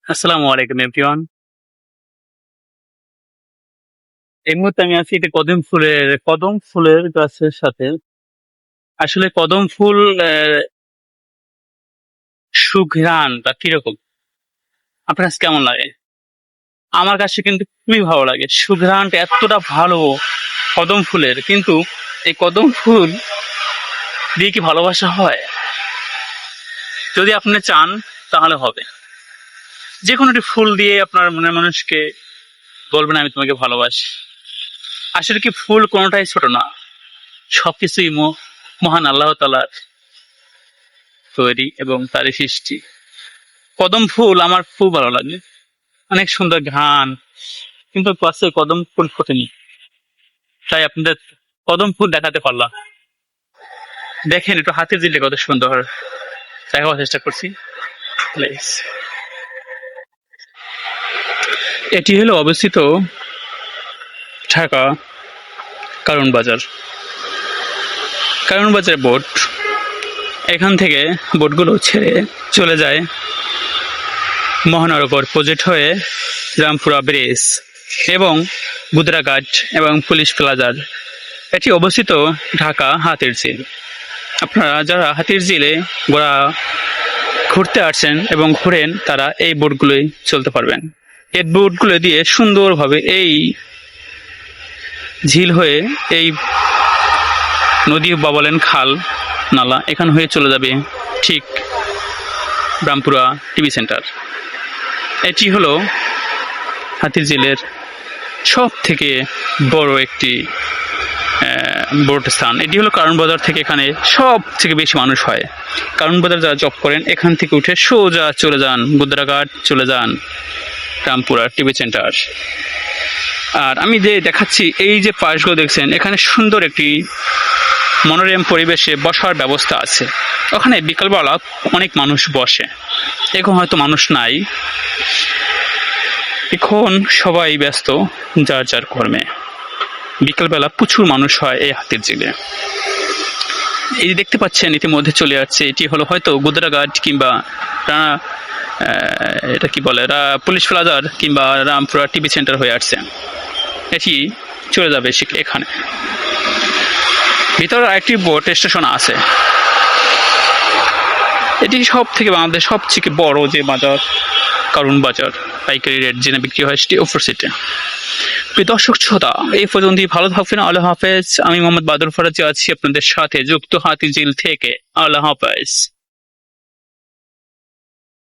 আসসালামু আলাইকুম এভরিওয়ান। এই মুহূর্তে আমি আছি এটা কদম ফুলের গাছের সাথে। আসলে কদম ফুল সুঘ্রাণটা কিরকম? আপনার কাছে কেমন লাগে? আমার কাছে কিন্তু খুবই ভালো লাগে। সুঘ্রাণটা এতটা ভালো কদম ফুলের, কিন্তু এই কদম ফুল দিয়ে কি ভালোবাসা হয়? যদি আপনি চান তাহলে হবে। যেকোনো একটি ফুল দিয়ে আপনার মনের মানুষকে বলবেন আমি তোমাকে ভালোবাসি। আসলে কি ফুল কোনোটাই ছোট না, সবকিছুই মহান আল্লাহ তাআলার তৈরি এবং তারই সৃষ্টি। কদম ফুল আমার খুব ভালো লাগে, অনেক সুন্দর ঘ্রাণ, কিন্তু গাছে কদম ফুল ফোটেনি, তাই আপনাদের কদম ফুল দেখাতে পারলাম। দেখেন একটু হাতের দিলে কত সুন্দর, দেখাবার চেষ্টা করছি। প্লিজ। এটি হলো অবস্থিত ঢাকা কারণ বাজার। কারণ বাজার বোট, এখান থেকে বোটগুলো ছেড়ে চলে যায় মহানগর প্রজেক্ট হয়ে রামপুরা ব্রিজ এবং গুদরাঘাট এবং পুলিশ প্লাজার। এটি অবস্থিত ঢাকা হাতির ঝিল। আপনারা যারা হাতির ঝিলে ঘুরতে আসছেন এবং ঘুরেন, তারা এই বোটগুলোই চলতে পারবেন। এই বোটগুলো দিয়ে সুন্দরভাবে এই ঝিল হয়ে, এই নদী বা বলেন খাল নালা, এখান হয়ে চলে যাবে ঠিক রামপুরা টিভি সেন্টার। এটি হলো হাতির ঝিলের সব থেকে বড় একটি বোট স্থান। এটি হলো কারণ বাজার থেকে এখানে সব থেকে বেশি মানুষ হয়। কারণ বাজার যারা জব করেন, এখান থেকে উঠে সোজা চলে যান গুদরাঘাট, চলে যান রামপুরা টিভি সেন্টার। আর আমি যে দেখাচ্ছি, এই যে পাশগুলো দেখছেন, এখানে সুন্দর একটি মনোরম পরিবেশে বসার ব্যবস্থা আছে। ওখানে বিকালবেলা অনেক মানুষ বসে, এখন হয়তো মানুষ নাই, এখন সবাই ব্যস্ত যার যার কর্মে। বিকালবেলা প্রচুর মানুষ হয় এই হাতির ঝিলে। এই যে দেখতে পাচ্ছেন ইতিমধ্যে চলে যাচ্ছে, এটি হলো হয়তো গুদরাঘাট কিংবা এটা কি বলে পুলিশ প্লাজার কিংবা রামপুরা টিভি সেন্টার হয়ে আসছে। এটি চলে যাবে এখানে। ভিতরে আরেকটি বোট স্টেশন আছে। এটি সব থেকে বাংলাদেশ সবথেকে বড় যে বাজার, কারণ বাজার। পাইকারি রেট জেনে বিক্রি হয় সেটি অপোজিটে। প্রিয় দর্শক শ্রোতা, এই পর্যন্তই। ভালো থাকবেন। আল্লাহ হাফেজ। আমি মোহাম্মদ বাদল ফরাজি আছি আপনাদের সাথে, যুক্ত হাতিঝিল থেকে। আল্লাহ হাফেজ।